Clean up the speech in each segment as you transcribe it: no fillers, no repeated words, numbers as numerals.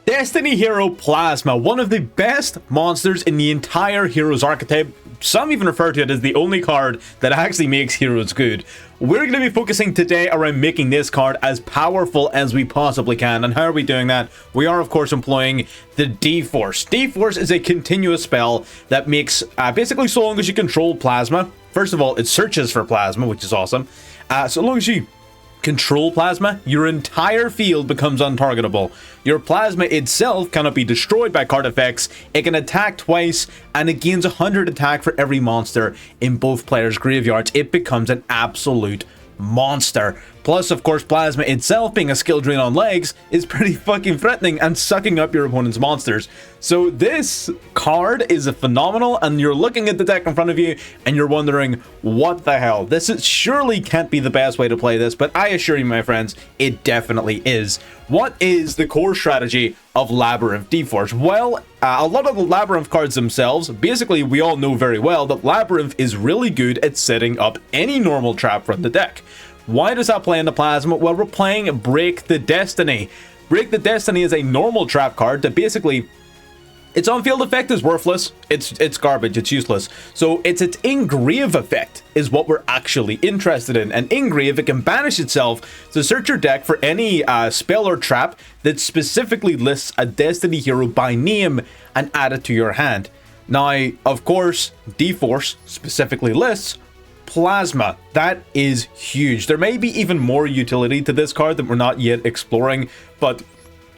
Destiny Hero Plasma, one of the best monsters in the entire Heroes archetype. Some even refer to it as the only card that actually makes Heroes good. We're going to be focusing today around making this card as powerful as we possibly can. And how are we doing that? We are, of course, employing the D-Force. D-Force is a continuous spell that makes, basically so long as you control Plasma. First of all, it searches for Plasma, which is awesome. So long as you control Plasma, your entire field becomes untargetable. Your Plasma itself cannot be destroyed by card effects. It can attack twice, and it gains 100 attack for every monster in both players' graveyards. It becomes an absolute monster. Plus, of course, Plasma itself, being a skill drain on legs, is pretty fucking threatening and sucking up your opponent's monsters. So this card is phenomenal, and you're looking at the deck in front of you and you're wondering, what the hell? surely can't be the best way to play this, but I assure you, my friends, it definitely is. What is the core strategy of Labrynth D-Force? Well, a lot of the Labrynth cards themselves, basically we all know very well that Labrynth is really good at setting up any normal trap from the deck. Why does that play into Plasma? Well, we're playing Break the Destiny. Break the Destiny is a normal trap card that basically, its on-field effect is worthless. It's garbage. It's useless. So it's its engrave effect is what we're actually interested in. And engrave, it can banish itself to search your deck for any spell or trap that specifically lists a Destiny hero by name and add it to your hand. Now, of course, D-Force specifically lists Plasma. That is huge. There may be even more utility to this card that we're not yet exploring, but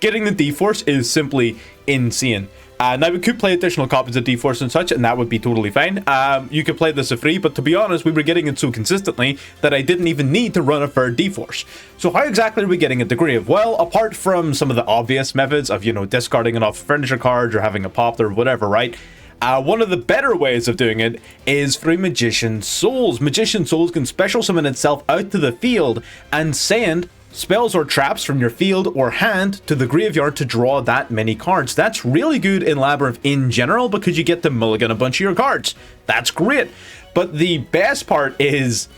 getting the D-Force is simply insane. Now, we could play additional copies of D-Force and such, and that would be totally fine. You could play this for free, but to be honest, we were getting it so consistently that I didn't even need to run a third D-Force. So how exactly are we getting at the grave? Well, apart from some of the obvious methods of, discarding it off furniture cards or having a pop or whatever, right? One of the better ways of doing it is through Magician Souls. Magician Souls can special summon itself out to the field and send spells or traps from your field or hand to the graveyard to draw that many cards. That's really good in Labrynth in general because you get to mulligan a bunch of your cards. That's great. But the best part is,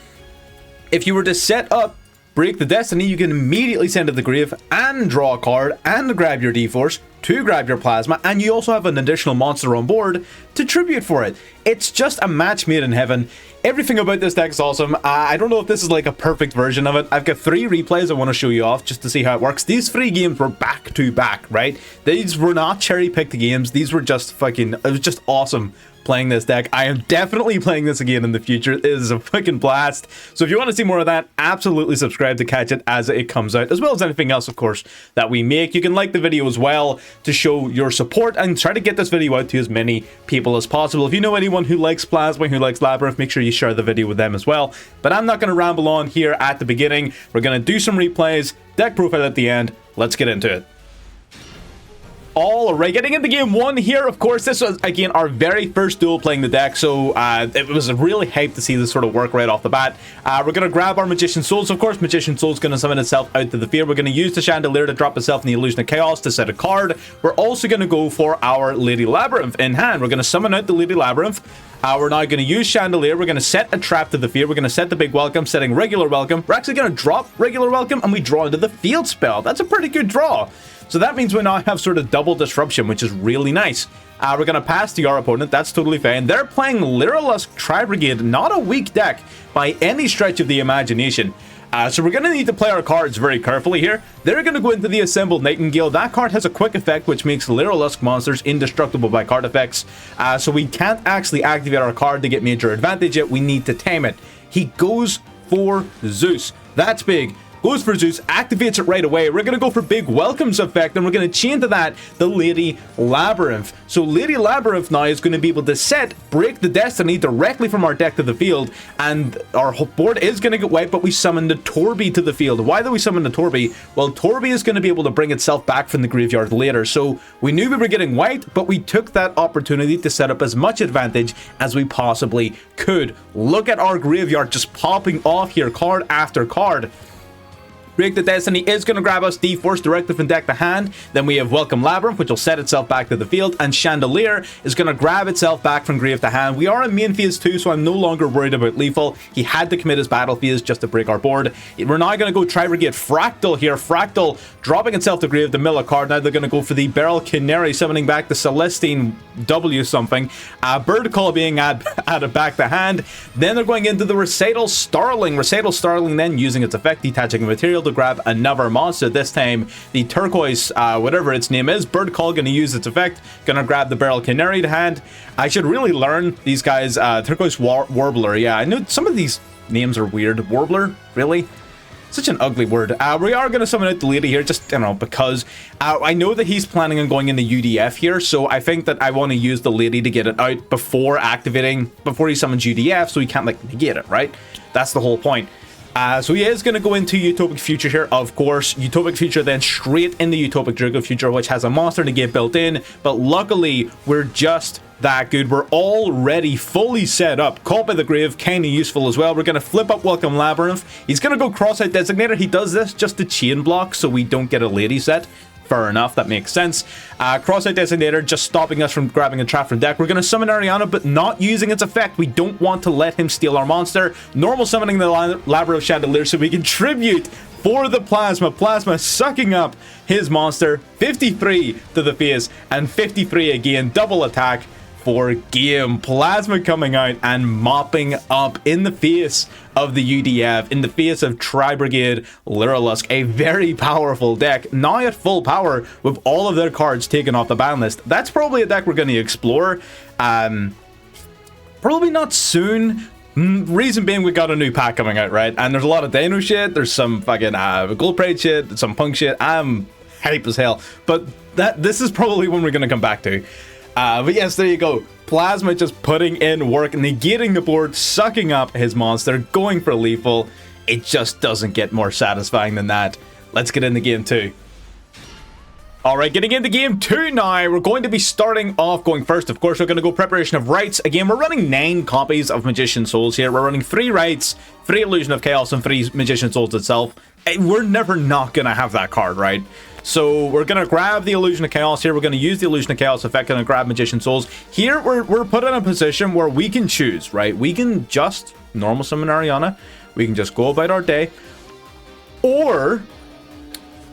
if you were to set up Break the Destiny, you can immediately send to the grave and draw a card and grab your D-Force to grab your Plasma, and you also have an additional monster on board to tribute for it. It's just a match made in heaven. Everything about this deck is awesome. I don't know if this is like a perfect version of it. I've got 3 replays I want to show you off just to see how it works. These 3 games were back to back, right? These were not cherry-picked games. These were just fucking, it was just awesome playing this deck. I am definitely playing this again in the future. It is a fucking blast. So if you want to see more of that, absolutely subscribe to catch it as it comes out, as well as anything else, of course, that we make. You can like the video as well to show your support and try to get this video out to as many people as possible. If you know anyone who likes Plasma, who likes Labrynth, make sure you share the video with them as well. But I'm not going to ramble on here at the beginning. We're going to do some replays, deck profile at the end. Let's get into it. Alright, getting into game 1 here. Of course, this was, again, our very first duel playing the deck, so it was really hyped to see this sort of work right off the bat. We're going to grab our Magician Souls. Of course, Magician Souls is going to summon itself out to the field. We're going to use the Chandelier to drop itself in the Illusion of Chaos to set a card. We're also going to go for our Lady Labrynth in hand. We're going to summon out the Lady Labrynth. We're now going to use Chandelier. We're going to set a trap to the field. We're going to set the Big Welcome, setting Regular Welcome. We're actually going to drop Regular Welcome, and we draw into the field spell. That's a pretty good draw. So that means we now have sort of double disruption, which is really nice. We're going to pass to our opponent. That's totally fine. They're playing Lyrilusk Tri-Brigade, not a weak deck by any stretch of the imagination. So we're going to need to play our cards very carefully here. They're going to go into the Assembled Nightingale. That card has a quick effect, which makes Lyrilusk monsters indestructible by card effects. So we can't actually activate our card to get major advantage yet. We need to tame it. He goes for Zeus. That's big. Goes for Zeus, activates it right away. We're going to go for Big Welcome's effect, and we're going to chain to that the Lady Labrynth. So Lady Labrynth now is going to be able to set Break the Destiny directly from our deck to the field, and our board is going to get wiped, but we summon the Torby to the field. Why do we summon the Torby? Well, Torby is going to be able to bring itself back from the graveyard later, so we knew we were getting wiped, but we took that opportunity to set up as much advantage as we possibly could. Look at our graveyard just popping off here, card after card. Break the Destiny is going to grab us D-Force directly from deck to hand. Then we have Welcome Labrynth, which will set itself back to the field, and Chandelier is going to grab itself back from grave to hand. We are in main phase 2, so I'm no longer worried about lethal. He had to commit his battle phase just to break our board. We're now going to go Tri-Brigade Fractal here. Fractal dropping itself to grave to mill a card. Now they're going to go for the Beryl Canary, summoning back the Celestine W something. Bird Call being added back to hand. Then they're going into the Recital Starling. Recital Starling then using its effect, detaching material to grab another monster. This time the turquoise, whatever its name is, Bird Call going to use its effect, going to grab the Beryl Canary to hand. I should really learn these guys. Turquoise Warbler, yeah, I know some of these names are weird. Warbler, really? Such an ugly word. We are going to summon out the lady here, just, you know, because I know that he's planning on going into UDF here, so I think that I want to use the lady to get it out before activating, before he summons UDF, so he can't, like, negate it, right? That's the whole point. So he is going to go into Utopic Future here, of course. Utopic Future, then straight into Utopic Draco Future, which has a monster to get built in, but luckily, we're just that good. We're already fully set up. Caught by the Grave, kind of useful as well. We're going to flip up Welcome Labrynth. He's going to go Cross-Out Designator. He does this just to chain block so we don't get a lady set. Fair enough, that makes sense. Cross-Out Designator just stopping us from grabbing a trap from deck. We're going to summon Ariana, but not using its effect. We don't want to let him steal our monster. Normal summoning the Labrynth Chandelier so we can tribute for the Plasma. Plasma sucking up his monster. 53 to the face and 53 again. Double attack for game. Plasma coming out and mopping up in the face of the UDF, in the face of Tri-Brigade Lyrilusk, a very powerful deck, now at full power with all of their cards taken off the ban list. That's probably a deck we're going to explore. Probably not soon. Reason being, we got a new pack coming out, right? And there's a lot of Dino shit, there's some fucking Gold Parade shit, some punk shit. I'm hype as hell. But this is probably one we're going to come back to. But yes, there you go. Plasma just putting in work, negating the board, sucking up his monster, going for lethal. It just doesn't get more satisfying than that. Let's get into game 2. Alright, getting into game 2 now. We're going to be starting off going first. Of course, we're going to go Preparation of Rites. Again, we're running 9 copies of Magician Souls here. We're running 3 Rites, 3 Illusion of Chaos, and 3 Magician Souls itself. We're never not going to have that card, right? So we're going to grab the Illusion of Chaos here. We're going to use the Illusion of Chaos effect, going to grab Magician Souls. Here, we're put in a position where we can choose, right? We can just normal summon Ariana. We can just go about our day. Or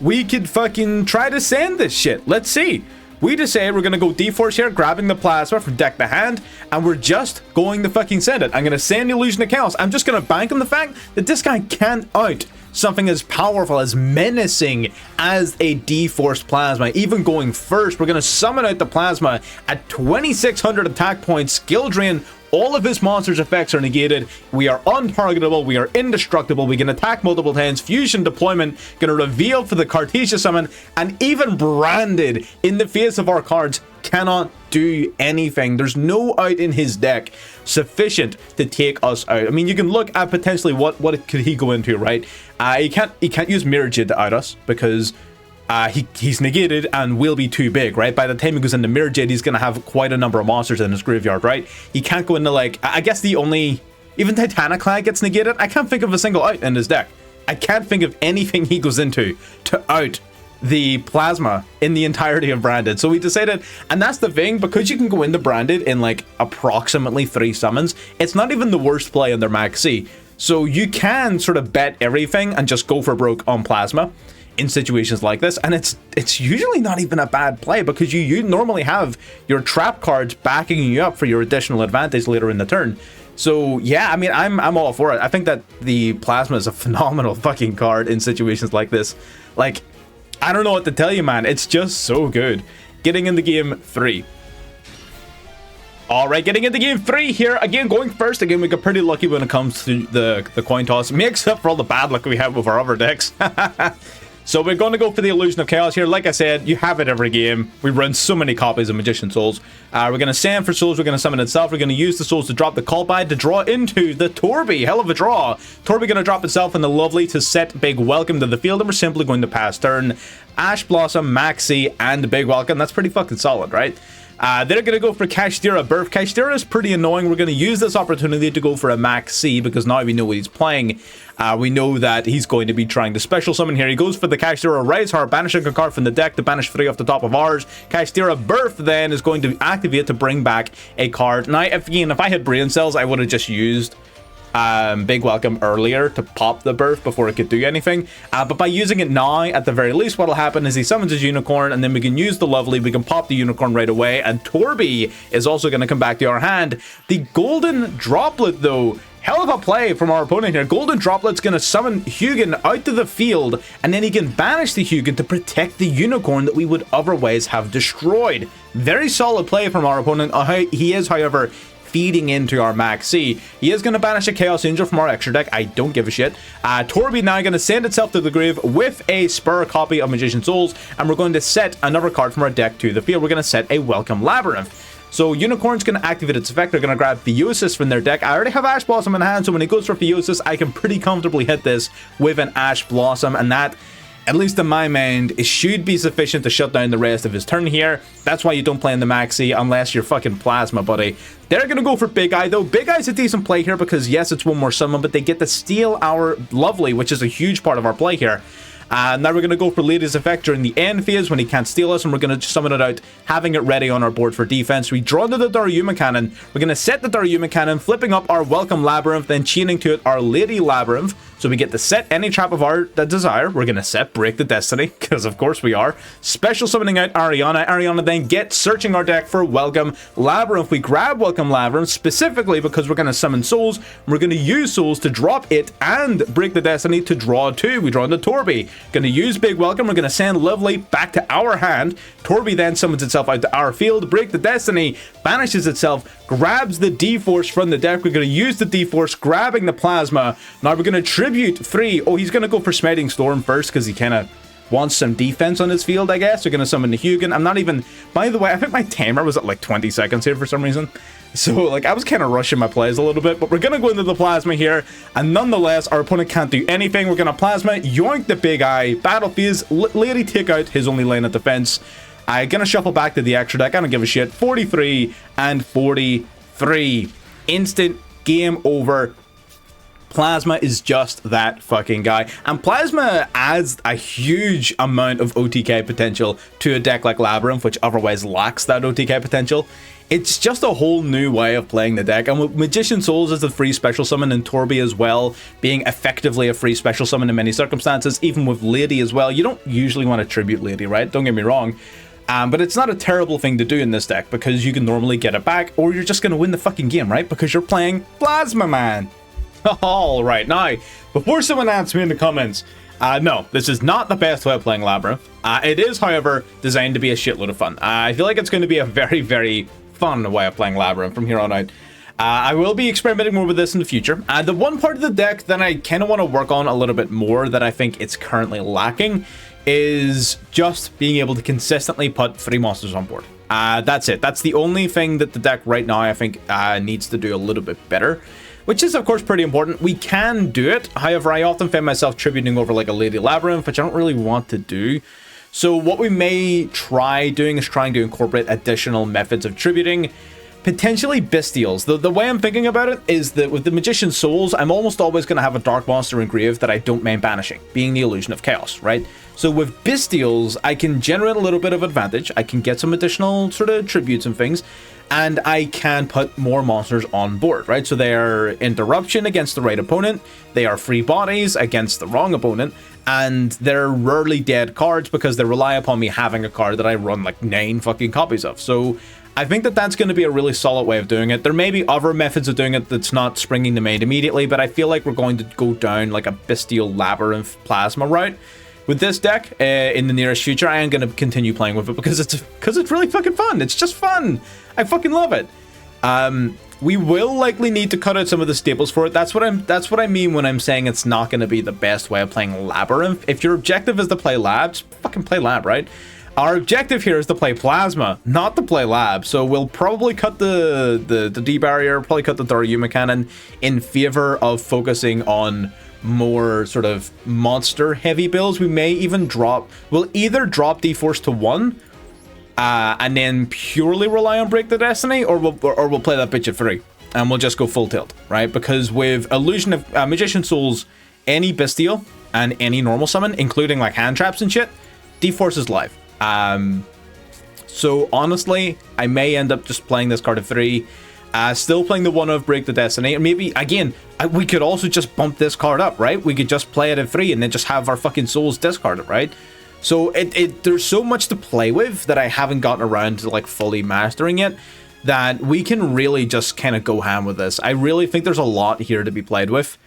we could fucking try to send this shit. Let's see. We just say we're going to go D-Force here, grabbing the Plasma from deck to hand, and we're just going to fucking send it. I'm going to send the Illusion of Chaos. I'm just going to bank on the fact that this guy can't out something as powerful, as menacing as a D-Force Plasma. Even going first, we're going to summon out the Plasma at 2,600 attack points, skill drain. All of his monsters' effects are negated. We are untargetable. We are indestructible. We can attack multiple times. Fusion deployment. Going to reveal for the Cartesia summon. And even branded in the face of our cards cannot do anything. There's no out in his deck sufficient to take us out. I mean, you can look at potentially what could he go into, right? He can't use Mirror Jade to out us because he's negated and will be too big, right? By the time he goes into Mirror Jade, he's going to have quite a number of monsters in his graveyard, right? He can't go into, like, I guess the only... Even Titaniclad gets negated. I can't think of a single out in his deck. I can't think of anything he goes into to out the Plasma in the entirety of Branded. So we decided, and that's the thing, because you can go into Branded in, like, approximately 3 summons, it's not even the worst play in their Max C. So you can sort of bet everything and just go for broke on Plasma in situations like this, and it's usually not even a bad play because you normally have your trap cards backing you up for your additional advantage later in the turn. So yeah, I mean, I'm all for it. I think that the Plasma is a phenomenal fucking card in situations like this. Like, I don't know what to tell you, man. It's just so good. Getting into game 3. Alright, getting into game 3 here. Again, going first. Again, we got pretty lucky when it comes to the coin toss. Makes up for all the bad luck we have with our other decks. So we're going to go for the Illusion of Chaos here. Like I said, you have it every game. We run so many copies of Magician Souls. We're going to sand for souls. We're going to summon itself. We're going to use the souls to drop the Callby to draw into the Torby. Hell of a draw. Torby going to drop itself in the Lovely to set Big Welcome to the field. And we're simply going to pass turn. Ash Blossom, Maxi, and Big Welcome. That's pretty fucking solid, right? They're going to go for Kashtira Birth. Kashtira is pretty annoying. We're going to use this opportunity to go for a Max C because now we know what he's playing. We know that he's going to be trying to special summon here. He goes for the Kashtira Rise Heart, banishing a card from the deck to banish 3 off the top of ours. Kashtira Birth then is going to activate to bring back a card. Now, if I had Brain Cells, I would have just used Big Welcome earlier to pop the Birth before it could do anything, but by using it now, at the very least, what'll happen is he summons his Unicorn, and then we can use the Lovely, we can pop the Unicorn right away, and Torby is also going to come back to our hand. The Golden Droplet, though, hell of a play from our opponent here. Golden Droplet's going to summon Hugin out to the field, and then he can banish the Hugin to protect the Unicorn that we would otherwise have destroyed. Very solid play from our opponent. He is, however, feeding into our Max C. He is going to banish a Chaos Angel from our extra deck. I don't give a shit. Torby now going to send itself to the grave with a spur copy of Magician Souls, and we're going to set another card from our deck to the field. We're going to set a Welcome Labrynth. So Unicorn's going to activate its effect. They're going to grab Theosis from their deck. I already have Ash Blossom in hand, so when he goes for Theosis, I can pretty comfortably hit this with an Ash Blossom, and that, at least in my mind, it should be sufficient to shut down the rest of his turn here. That's why you don't play in the Maxi unless you're fucking Plasma, buddy. They're going to go for Big Eye, though. Big Eye's a decent play here because, yes, it's one more summon, but they get to steal our Lovely, which is a huge part of our play here. Now we're going to go for Lady's Effect during the end phase when he can't steal us, and we're going to summon it out, having it ready on our board for defense. We draw into the Daruma Cannon. We're going to set the Daruma Cannon, flipping up our Welcome Labrynth, then chaining to it our Lady Labrynth. So we get to set any trap of our desire. We're going to set Break the Destiny, because of course we are. Special summoning out Ariana. Ariana then gets searching our deck for Welcome Labrynth. We grab Welcome Labrynth specifically because we're going to summon Souls. We're going to use Souls to drop it and Break the Destiny to draw 2. We draw into Torby. Going to use Big Welcome. We're going to send Lovely back to our hand. Torby then summons itself out to our field. Break the Destiny banishes itself, grabs the D-Force from the deck. We're going to use the D-Force, grabbing the Plasma. Now we're going to tribute 3. Oh, he's going to go for Smiting Storm first because he kind of wants some defense on his field, I guess. We're going to summon the Hugin. I'm not even... By the way, I think my timer was at like 20 seconds here for some reason. So, like, I was kind of rushing my plays a little bit, but we're going to go into the Plasma here, and nonetheless, our opponent can't do anything. We're going to Plasma, yoink the Big Eye, battle phase, Lady take out his only lane of defense. I'm going to shuffle back to the extra deck. I don't give a shit. 43 and 43. Instant game over. Plasma is just that fucking guy. And Plasma adds a huge amount of OTK potential to a deck like Labrynth, which otherwise lacks that OTK potential. It's just a whole new way of playing the deck. And with Magician Souls as a free special summon, and Torby as well being effectively a free special summon in many circumstances, even with Lady as well. You don't usually want to tribute Lady, right? Don't get me wrong. But it's not a terrible thing to do in this deck because you can normally get it back, or you're just going to win the fucking game, right? Because you're playing Plasma Man. All right, now, before someone asks me in the comments, no, this is not the best way of playing Labrynth. It is, however, designed to be a shitload of fun. I feel like it's going to be a very, very fun way of playing Labrynth from here on out. I will be experimenting more with this in the future. The one part of the deck that I kind of want to work on a little bit more that I think it's currently lacking is just being able to consistently put 3 monsters on board. That's it. That's the only thing that the deck right now I think needs to do a little bit better, which is of course pretty important. We can do it. However, I often find myself tributing over like a Lady Labrynth, which I don't really want to do. So what we may try doing is trying to incorporate additional methods of tributing. Potentially Bestials. The way I'm thinking about it is that with the Magician Souls, I'm almost always going to have a Dark Monster in grave that I don't mind banishing, being the Illusion of Chaos, right? So with Bestials, I can generate a little bit of advantage. I can get some additional sort of tributes and things, and I can put more monsters on board, right? So they are Interruption against the right opponent, they are Free Bodies against the wrong opponent, and they're rarely dead cards because they rely upon me having a card that I run like 9 fucking copies of. So I think that that's going to be a really solid way of doing it. There may be other methods of doing it that's not springing to mind immediately, but I feel like we're going to go down like a Bestial Labrynth Plasma route with this deck in the nearest future. I am going to continue playing with it because it's really fucking fun. It's just fun. I fucking love it. We will likely need to cut out some of the staples for it. That's what I mean when I'm saying it's not going to be the best way of playing Labrynth. If your objective is to play Lab, just fucking play Lab, right? Our objective here is to play Plasma, not to play Lab. So we'll probably cut the D barrier, probably cut the Daruma Cannon in favor of focusing on more sort of monster heavy builds. We may even we'll either drop D-Force to 1, and then purely rely on Break the Destiny, or we'll play that bitch at 3 and we'll just go full tilt, right? Because with Illusion of Magician Souls, any Bestial and any normal summon, including like hand traps and shit, D-Force is live. So honestly, I may end up just playing this card at 3, still playing the one of Break the Destiny, and maybe again we could also just bump this card up, right? We could just play it at 3 and then just have our fucking souls discarded, right? So there's so much to play with that I haven't gotten around to like fully mastering yet, that we can really just kind of go ham with this. I really think there's a lot here to be played with.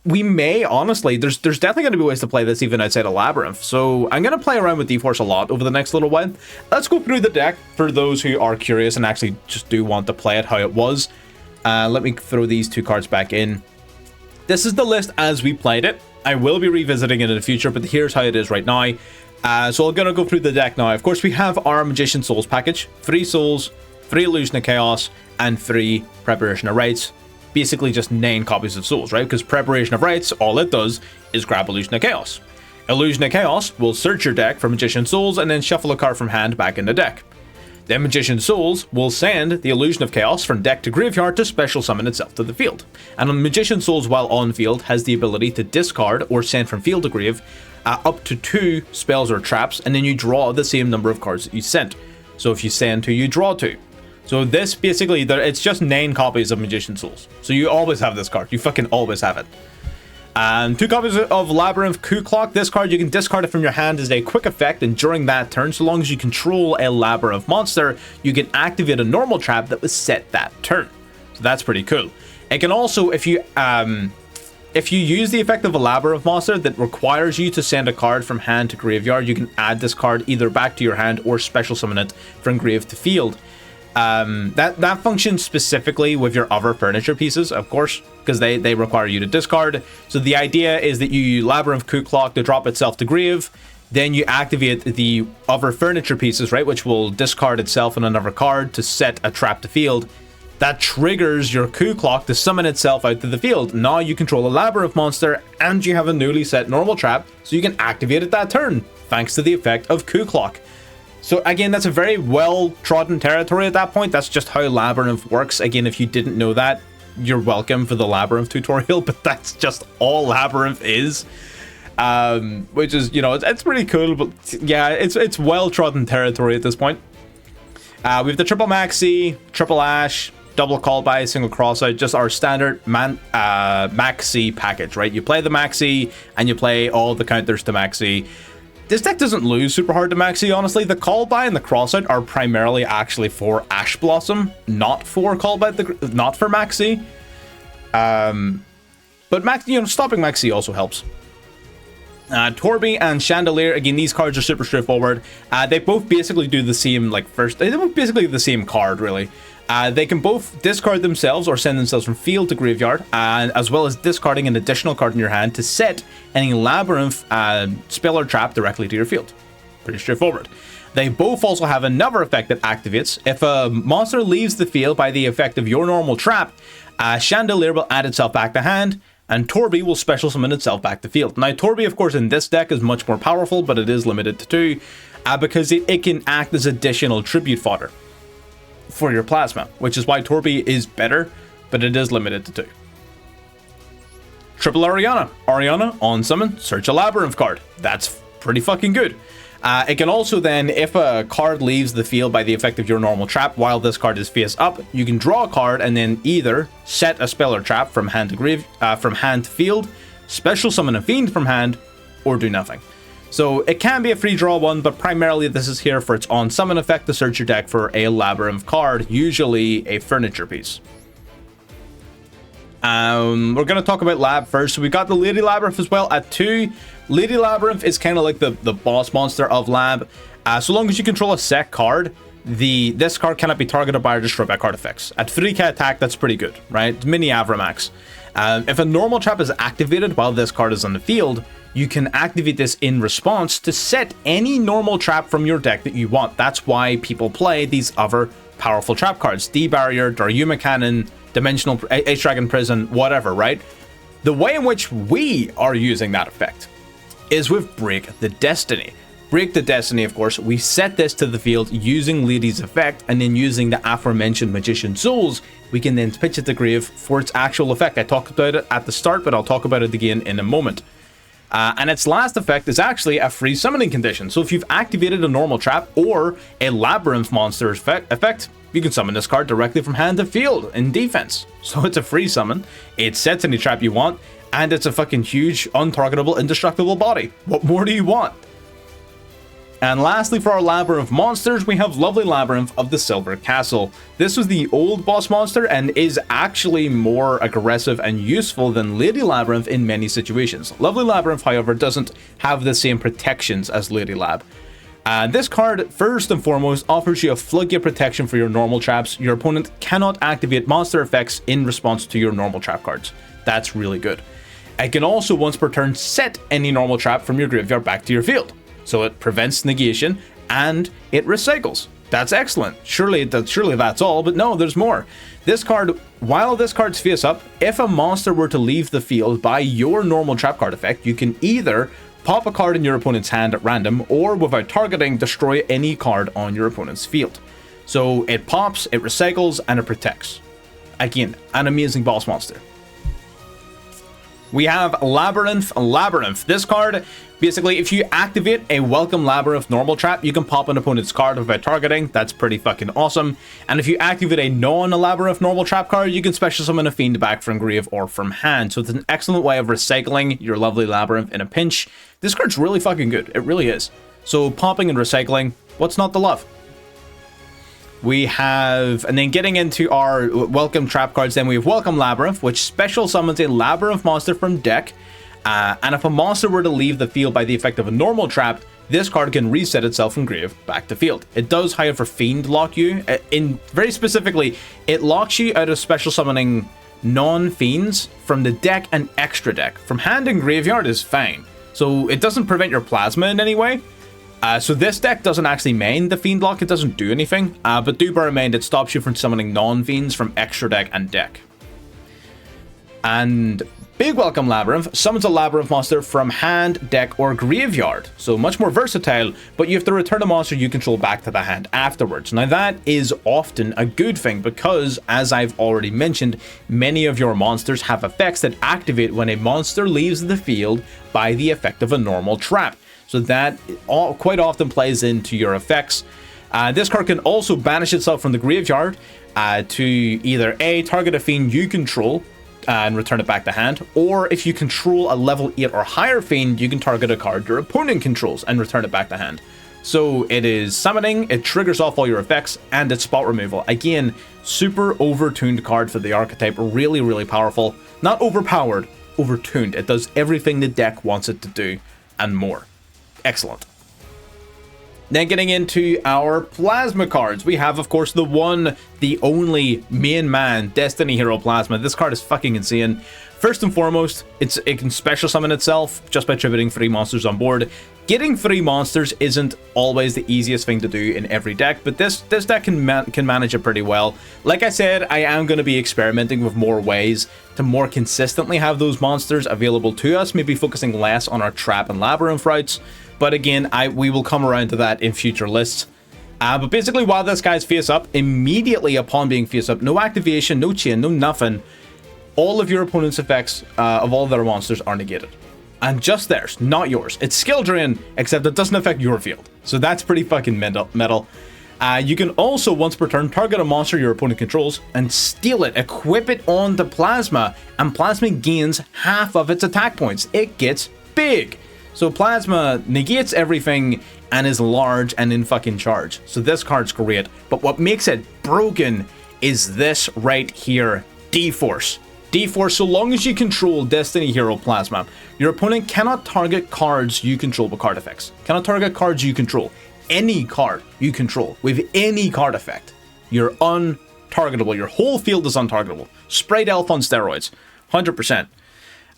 We may, honestly, there's definitely going to be ways to play this even outside of Labrynth. So I'm going to play around with D-Force a lot over the next little while. Let's go through the deck for those who are curious and actually just do want to play it how it was. Let me throw these 2 cards back in. This is the list as we played it. I will be revisiting it in the future, but here's how it is right now. So I'm going to go through the deck now. Of course, we have our Magician Souls package. 3 Souls, 3 Illusion of Chaos, and 3 Preparation of Rites. Basically just 9 copies of Souls, right? Because Preparation of Rites, all it does is grab Illusion of Chaos. Illusion of Chaos will search your deck for Magician Souls and then shuffle a card from hand back in the deck. Then Magician Souls will send the Illusion of Chaos from deck to graveyard to special summon itself to the field. And Magician Souls, while on field, has the ability to discard or send from field to grave up to 2 spells or traps, and then you draw the same number of cards that you sent. So if you send 2, you draw 2. So this basically, it's just 9 copies of Magician Souls. So you always have this card. You fucking always have it. And 2 copies of Labrynth Coup Clock. This card, you can discard it from your hand as a quick effect, and during that turn, so long as you control a Labrynth monster, you can activate a normal trap that was set that turn. So that's pretty cool. It can also, if you use the effect of a Labrynth monster that requires you to send a card from hand to graveyard, you can add this card either back to your hand or special summon it from grave to field. That functions specifically with your other furniture pieces, of course, because they require you to discard. So the idea is that you use Labrynth Coup Clock to drop itself to grave, then you activate the other furniture pieces, right, which will discard itself and another card to set a trap to field. That triggers your Coup Clock to summon itself out to the field. Now you control a Labrynth monster and you have a newly set normal trap, so you can activate it that turn, thanks to the effect of Coup Clock. So again, that's a very well-trodden territory at that point. That's just how Labrynth works. Again, if you didn't know that, you're welcome for the Labrynth tutorial, but that's just all Labrynth is. Which is, you know, it's pretty cool, but yeah, it's well-trodden territory at this point. We have the triple Maxi, triple Ash, double call by, single crossout, just our standard Maxi package, right? You play the Maxi, and you play all the counters to Maxi. This deck doesn't lose super hard to Maxi, honestly. The call by and the crossout are primarily actually for Ash Blossom, not for call by, not for Maxi. But Maxi, you know, stopping Maxi also helps. Torby and Chandelier, again, these cards are super straightforward. They both basically do the same, like, they both basically the same card, really. They can both discard themselves or send themselves from field to graveyard, and as well as discarding an additional card in your hand to set any Labrynth spell or trap directly to your field. Pretty straightforward. They both also have another effect that activates. If a monster leaves the field by the effect of your normal trap, Chandelier will add itself back to hand, and Torby will special summon itself back to field. Now, Torby, of course, in this deck is much more powerful, but it is limited to 2, because it can act as additional tribute fodder for your plasma, which is why Torby is better, but it is limited to 2. Triple Ariana. Ariana, on summon, search a Labrynth card. That's pretty fucking good. It can also then, if a card leaves the field by the effect of your normal trap while this card is face up, you can draw a card and then either set a spell or trap from hand to grave, from hand to field, special summon a fiend from hand, or do nothing. So it can be a free draw one, but primarily this is here for its on summon effect to search your deck for a Labrynth card, usually a furniture piece. We're going to talk about Lab first. So we got the Lady Labrynth as well at 2. Lady Labrynth is kind of like the boss monster of Lab. So long as you control a set card, this card cannot be targeted by or destroyed by card effects. At 3k attack, that's pretty good, right? It's mini Avramax. If a normal trap is activated while this card is on the field, you can activate this in response to set any normal trap from your deck that you want. That's why people play these other powerful trap cards. D-Barrier, Daryuma Cannon, Dimensional H-Dragon Prison, whatever, right? The way in which we are using that effect is with Break the Destiny. break the Destiny, of course, we set this to the field using Lady's effect, and then using the aforementioned Magician Souls, we can then pitch it to grave for its actual effect. I talked about it at the start, but I'll talk about it again in a moment. And its last effect is actually a free summoning condition. So if you've activated a normal trap or a Labrynth monster effect, you can summon this card directly from hand to field in defense. So it's a free summon, it sets any trap you want, and it's a fucking huge, untargetable, indestructible body. What more do you want? And lastly, for our Labrynth monsters, we have Lovely Labrynth of the Silver Castle. This was the old boss monster and is actually more aggressive and useful than Lady Labrynth in many situations. Lovely Labrynth, however, doesn't have the same protections as Lady Lab. This card, first and foremost, offers you a floodgate protection for your normal traps. Your opponent cannot activate monster effects in response to your normal trap cards. That's really good. It can also, once per turn, set any normal trap from your graveyard back to your field. So it prevents negation and it recycles. That's excellent. Surely that's all, but no, there's more. This card, while this card's face up, if a monster were to leave the field by your normal trap card effect, you can either pop a card in your opponent's hand at random, or without targeting, destroy any card on your opponent's field. So it pops, it recycles, and it protects. Again, an amazing boss monster. We have Labrynth. This card, basically, if you activate a Welcome Labrynth normal trap, you can pop an opponent's card without targeting. That's pretty fucking awesome. And if you activate a non-Labrynth normal trap card, you can special summon a fiend back from grave or from hand. So it's an excellent way of recycling your lovely Labrynth in a pinch. This card's really fucking good. It really is. So popping and recycling, what's not to love? We have, and then getting into our welcome trap cards, then we have Welcome Labrynth, which special summons a Labrynth monster from deck. And if a monster were to leave the field by the effect of a normal trap, this card can reset itself from grave back to field. It does, however, fiend lock you. Very specifically, it locks you out of special summoning non-fiends from the deck and extra deck. From hand and graveyard is fine. So it doesn't prevent your plasma in any way. So this deck doesn't actually main the fiend lock, it doesn't do anything, but do bear in mind it stops you from summoning non-fiends from extra deck and deck. And Big Welcome Labrynth summons a Labrynth monster from hand, deck, or graveyard, so much more versatile, but you have to return a monster you control back to the hand afterwards. Now that is often a good thing because, as I've already mentioned, many of your monsters have effects that activate when a monster leaves the field by the effect of a normal trap. So that quite often plays into your effects. This card can also banish itself from the graveyard to either A, target a fiend you control and return it back to hand, or if you control a level 8 or higher fiend, you can target a card your opponent controls and return it back to hand. So it is summoning, it triggers off all your effects, and it's spot removal. Again, super overtuned card for the archetype, really, really powerful. Not overpowered, overtuned. It does everything the deck wants it to do and more. Excellent. Then getting into our plasma cards, we have, of course, the one, the only main man, Destiny Hero Plasma. This card is fucking insane. First and foremost, it can special summon itself just by tributing 3 monsters on board. Getting 3 monsters isn't always the easiest thing to do in every deck, but this deck can manage it pretty well. Like I said, I am going to be experimenting with more ways to more consistently have those monsters available to us, maybe focusing less on our trap and labyrinth routes. But again, we will come around to that in future lists. But basically, while this guy's face up, immediately upon being face up, no activation, no chain, no nothing, all of your opponent's effects of all their monsters are negated. And just theirs, not yours. It's skill drain, except it doesn't affect your field. So that's pretty fucking metal. You can also, once per turn, target a monster your opponent controls and steal it, equip it onto Plasma, and Plasma gains half of its attack points. It gets big. So Plasma negates everything and is large and in fucking charge. So this card's great. But what makes it broken is this right here, D-Force. D-Force, so long as you control Destiny Hero Plasma, your opponent cannot target cards you control with card effects. Cannot target cards you control. Any card you control with any card effect, you're untargetable. Your whole field is untargetable. Sprite Elf on steroids, 100%.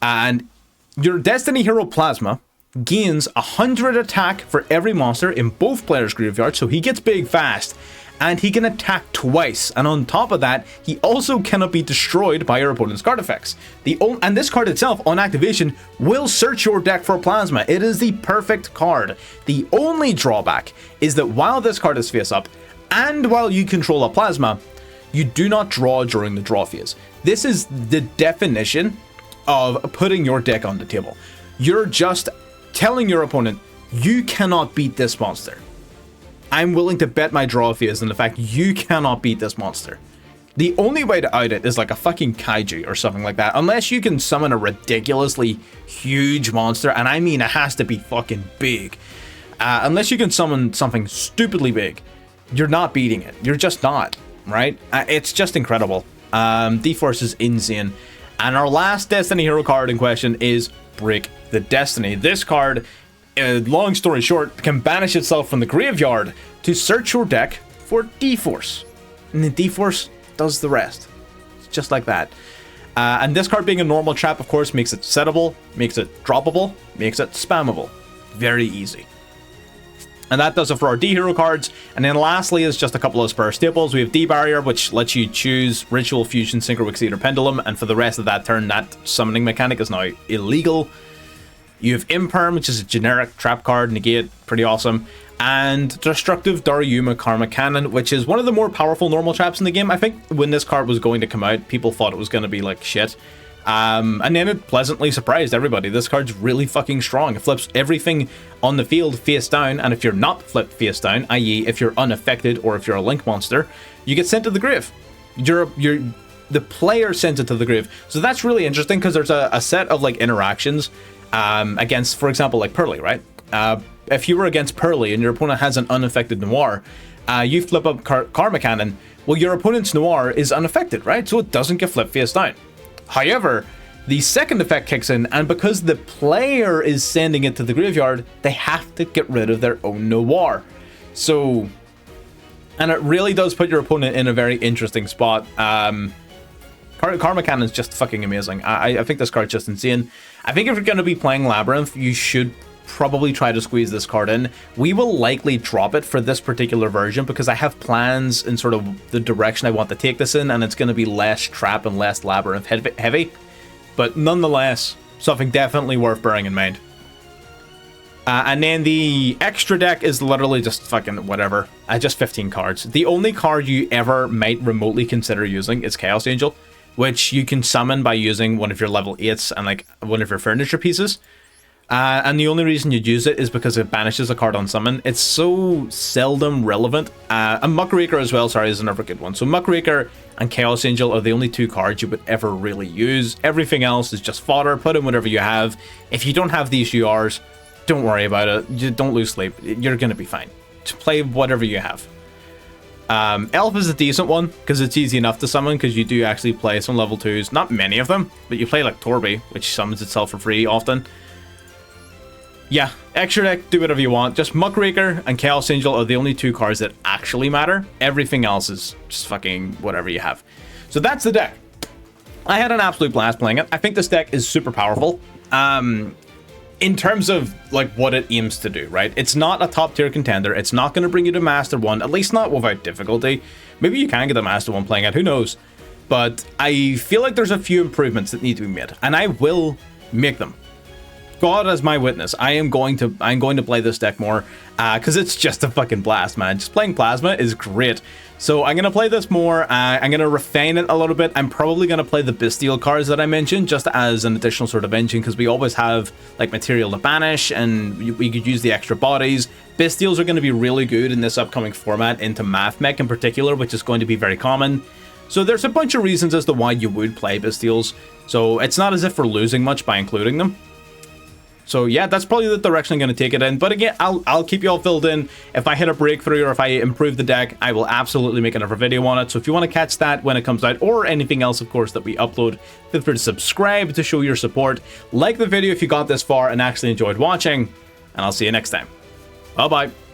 And your Destiny Hero Plasma gains 100 attack for every monster in both players' graveyards, so he gets big fast. And he can attack twice, and on top of that, he also cannot be destroyed by your opponent's card effects. And this card itself, on activation, will search your deck for plasma. It is the perfect card. The only drawback is that while this card is face up, and while you control a plasma, you do not draw during the draw phase. This is the definition of putting your deck on the table. You're just telling your opponent, you cannot beat this monster. I'm willing to bet my draw phase on the fact you cannot beat this monster. The only way to out it is like a fucking kaiju or something like that, unless you can summon a ridiculously huge monster, and I mean it has to be fucking big. Unless you can summon something stupidly big, you're not beating it. You're just not, right? It's just incredible. D-Force is insane. And our last Destiny hero card in question is Break the Destiny. This card, long story short, can banish itself from the graveyard to search your deck for D-Force. And the D-Force does the rest. It's just like that. And this card being a normal trap, of course, makes it settable, makes it droppable, makes it spammable. Very easy. And that does it for our D-Hero cards. And then lastly is just a couple of spare staples. We have D-Barrier, which lets you choose Ritual, Fusion, Synchro, Exceed, or Pendulum. And for the rest of that turn, that summoning mechanic is now illegal. You have Imperm, which is a generic trap card, negate, pretty awesome. And Destructive Daruyuma Karma Cannon, which is one of the more powerful normal traps in the game. I think when this card was going to come out, people thought it was going to be like shit. And then it pleasantly surprised everybody. This card's really fucking strong. It flips everything on the field face down, and if you're not flipped face down, i.e. if you're unaffected or if you're a link monster, you get sent to the grave. The player sends it to the grave. So that's really interesting because there's a set of like interactions against, for example, like Pearly, right? If you were against Pearly and your opponent has an unaffected Noir, you flip up Karma Cannon. Well, your opponent's Noir is unaffected, right? So it doesn't get flipped face down. However, the second effect kicks in, and because the player is sending it to the graveyard, they have to get rid of their own Noir. So, and it really does put your opponent in a very interesting spot. Karma Cannon is just fucking amazing. I think this card's just insane. I think if you're going to be playing Labrynth, you should probably try to squeeze this card in. We will likely drop it for this particular version because I have plans in sort of the direction I want to take this in, and it's going to be less trap and less Labrynth heavy. But nonetheless, something definitely worth bearing in mind. And then the extra deck is literally just fucking whatever. Just 15 cards. The only card you ever might remotely consider using is Chaos Angel, which you can summon by using one of your level 8s and like one of your furniture pieces. And the only reason you'd use it is because it banishes a card on summon. It's so seldom relevant. And Muckraker as well, sorry, is another good one. So Muckraker and Chaos Angel are the only two cards you would ever really use. Everything else is just fodder. Put in whatever you have. If you don't have these URs, don't worry about it. You don't lose sleep. You're going to be fine. Just play whatever you have. Elf is a decent one because it's easy enough to summon because you do actually play some level 2s. Not many of them, but you play like Torby, which summons itself for free often. Yeah, extra deck, do whatever you want. Just Muckraker and Chaos Angel are the only two cards that actually matter. Everything else is just fucking whatever you have. So that's the deck. I had an absolute blast playing it. I think this deck is super powerful. In terms of like what it aims to do, right? It's not a top tier contender. It's not going to bring you to Master 1, at least not without difficulty. Maybe you can get a Master 1 playing it, who knows? But I feel like there's a few improvements that need to be made, and I will make them. God as my witness, I'm going to play this deck more because it's just a fucking blast, man. Just playing Plasma is great. So I'm going to play this more. I'm going to refine it a little bit. I'm probably going to play the Bestial cards that I mentioned just as an additional sort of engine because we always have like material to banish and we could use the extra bodies. Bestials are going to be really good in this upcoming format into Math Mech in particular, which is going to be very common. So there's a bunch of reasons as to why you would play Bestials. So it's not as if we're losing much by including them. So yeah, that's probably the direction I'm going to take it in. But again, I'll keep you all filled in. If I hit a breakthrough or if I improve the deck, I will absolutely make another video on it. So if you want to catch that when it comes out, or anything else, of course, that we upload, feel free to subscribe to show your support. Like the video if you got this far and actually enjoyed watching. And I'll see you next time. Bye-bye.